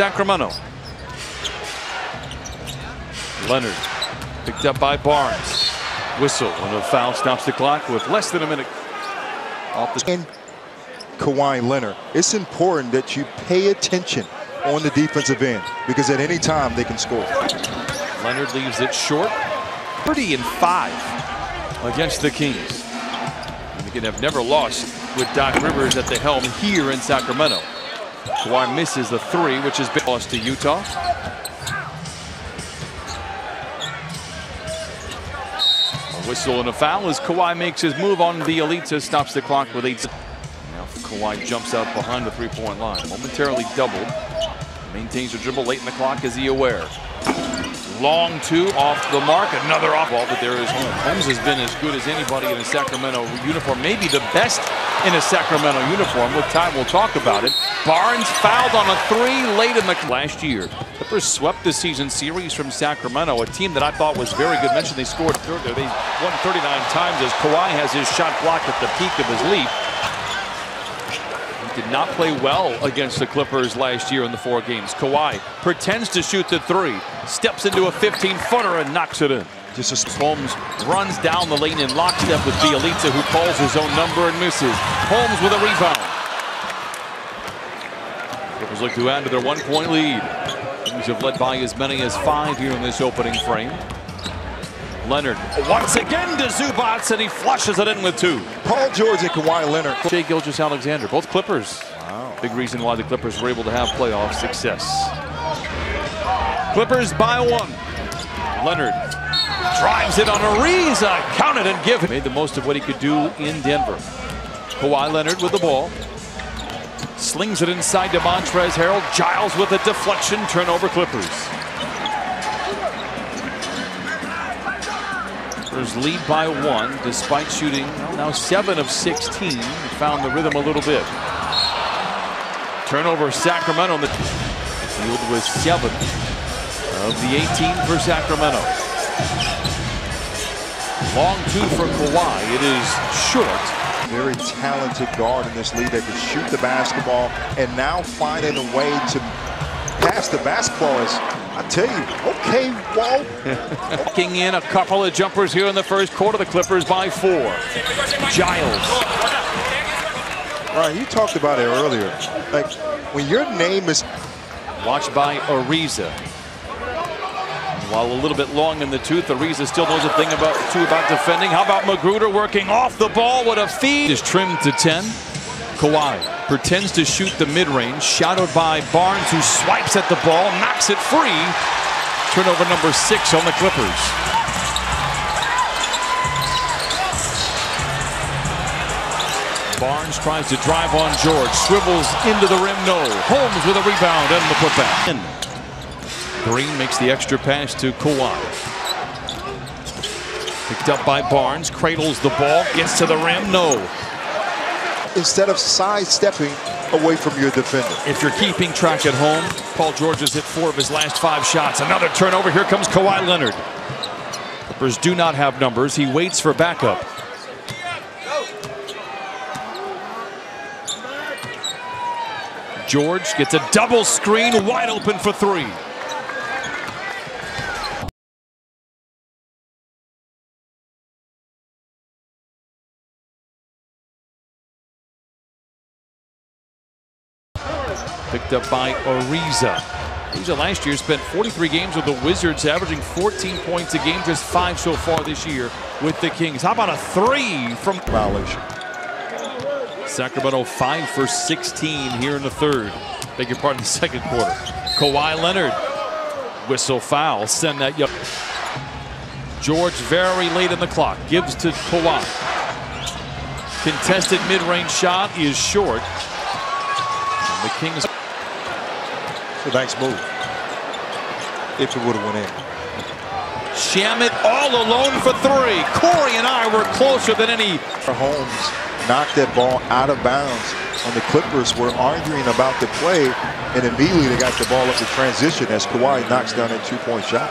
Sacramento. Leonard picked up by Barnes. Whistle and a foul stops the clock with less than a minute off the. And Kawhi Leonard, it's important that you pay attention on the defensive end because at any time they can score. Leonard leaves it short. 30-5 against the Kings. And again, have never lost with Doc Rivers at the helm here in Sacramento. Kawhi misses the three, which has been lost to Utah. A whistle and a foul as Kawhi makes his move on Bielitsa, stops the clock with 8. Now Kawhi jumps out behind the three-point line, momentarily doubled. Maintains the dribble late in the clock. Is he aware? Long two off the mark. Another off ball, but there is Holmes. Holmes has been as good as anybody in a Sacramento uniform. Maybe the best in a Sacramento uniform. With time, we'll talk about it. Barnes fouled on a three late in the last year. Clippers swept the season series from Sacramento, a team that I thought was very good. Mentioned they scored 30. They won 39 times as Kawhi has his shot blocked at the peak of his leap. Did not play well against the Clippers last year in the 4 games. Kawhi pretends to shoot the three, steps into a 15-footer and knocks it in. Just as Holmes runs down the lane in lockstep with Bielitsa, who calls his own number and misses. Holmes with a rebound. Clippers look to add to their 1-point lead. Kings have led by as many as 5 here in this opening frame. Leonard once again to Zubac, and he flushes it in with 2. Paul George and Kawhi Leonard. Shai Gilgeous-Alexander, both Clippers. Wow. Big reason why the Clippers were able to have playoff success. Clippers by 1. Leonard drives it on Ariza, counted and given. Made the most of what he could do in Denver. Kawhi Leonard with the ball. Slings it inside to Montrezl Harrell. Giles with a deflection, turnover Clippers. Clippers lead by 1 despite shooting now 7 of 16. Found the rhythm a little bit. Turnover Sacramento. The field was 7 of the 18 for Sacramento. Long 2 for Kawhi. It is short. Very talented guard in this league that can shoot the basketball and now finding a way to pass the basketball. Is, I tell you, okay, Walt. Walking in a couple of jumpers here in the first quarter. The Clippers by 4. Giles. Ryan, you talked about it earlier. Like, when your name is Watched by Ariza. While a little bit long in the tooth, Ariza still knows a thing about defending. How about Magruder working off the ball with a feed? Is trimmed to 10. Kawhi pretends to shoot the mid-range, shadowed by Barnes, who swipes at the ball, knocks it free. Turnover number 6 on the Clippers. Barnes tries to drive on George, swivels into the rim, no. Holmes with a rebound and the putback. Green makes the extra pass to Kawhi. Picked up by Barnes, cradles the ball, gets to the rim, no. Instead of sidestepping away from your defender. If you're keeping track at home, Paul George has hit 4 of his last 5 shots. Another turnover, here comes Kawhi Leonard. Clippers do not have numbers, he waits for backup. George gets a double screen, wide open for 3. Picked up by Ariza. Ariza last year spent 43 games with the Wizards, averaging 14 points a game, just 5 so far this year with the Kings. How about a 3 from Violation. Sacramento 5 for 16 here in the 3rd. Beg your pardon, the 2nd quarter. Kawhi Leonard, whistle foul, send that. George very late in the clock, gives to Kawhi. Contested mid-range shot is short. And the Kings. It's a nice move. If it would have went in. Shamet all alone for 3. Corey and I were closer than any. Holmes knocked that ball out of bounds, and the Clippers were arguing about the play, and immediately they got the ball up to transition as Kawhi knocks down a 2-point shot.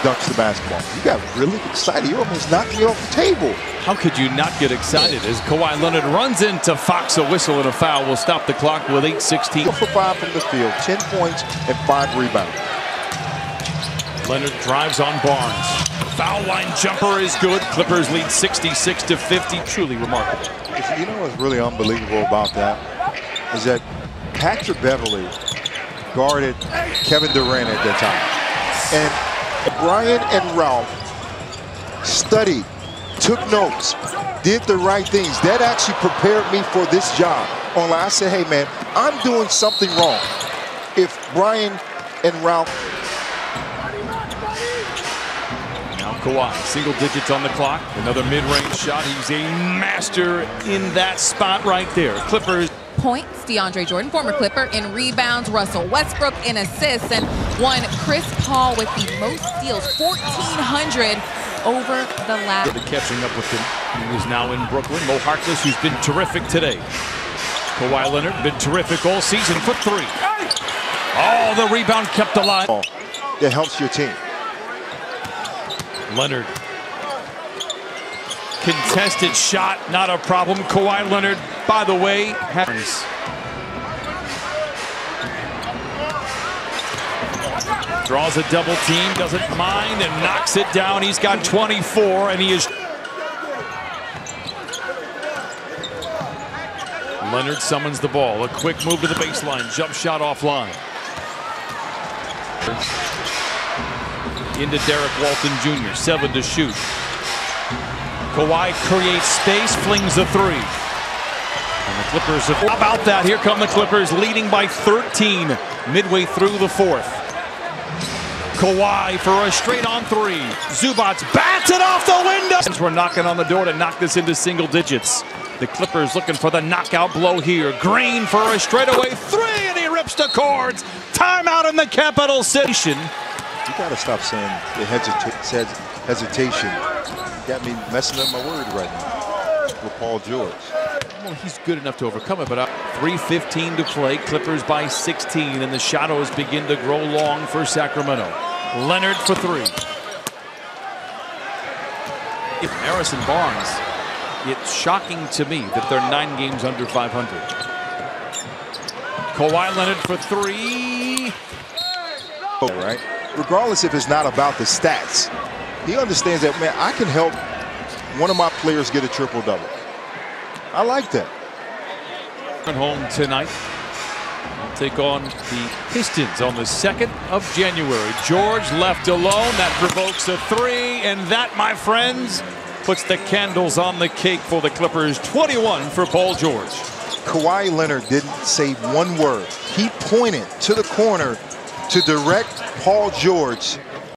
dunks the basketball. You got really excited. You almost knocked me off the table. How could you not get excited as Kawhi Leonard runs into Fox? A whistle and a foul will stop the clock with 8:16. 4 for 5 from the field, 10 points and 5 rebounds. Leonard drives on Barnes. Foul line jumper is good. Clippers lead 66-50. Truly remarkable. You know what's really unbelievable about that is that Patrick Beverley guarded Kevin Durant at that time. And Brian and Ralph studied, took notes, did the right things. That actually prepared me for this job. Only I said, hey man, I'm doing something wrong. If Brian and Ralph. Now Kawhi, single digits on the clock. Another mid-range shot. He's a master in that spot right there. Clippers. Points, DeAndre Jordan, former Clipper, in rebounds, Russell Westbrook in assists, and one Chris Paul with the most steals, 1,400 over the last. Catching up with him. He was now in Brooklyn. Mo Harkless, who's been terrific today. Kawhi Leonard, been terrific all season for 3. Oh, the rebound kept alive. That helps your team. Leonard. Contested shot, not a problem. Kawhi Leonard, by the way, happens. Draws a double team, doesn't mind, and knocks it down. He's got 24, and he is. Leonard summons the ball. A quick move to the baseline. Jump shot offline. Into Derek Walton Jr. 7 to shoot. Kawhi creates space, flings a 3. And the Clippers have. How about that? Here come the Clippers leading by 13 midway through the 4th. Kawhi for a straight-on 3. Zubats bats it off the window. We're knocking on the door to knock this into single digits. The Clippers looking for the knockout blow here. Green for a straightaway 3, and he rips the cords. Timeout in the capital city. You got to stop saying the hesitation. Got me messing up my word right now with Paul George. Well, he's good enough to overcome it, but 3:15 to play. Clippers by 16, and the shadows begin to grow long for Sacramento. Leonard for 3. Harrison Barnes. It's shocking to me that they're 9 games under 500. Kawhi Leonard for 3. Right? Regardless if it's not about the stats, he understands that, man, I can help one of my players get a triple-double. I like that. Home tonight. We'll take on the Pistons on the 2nd of January. George left alone. That provokes a 3. And that, my friends, puts the candles on the cake for the Clippers. 21 for Paul George. Kawhi Leonard didn't say one word. He pointed to the corner to direct Paul George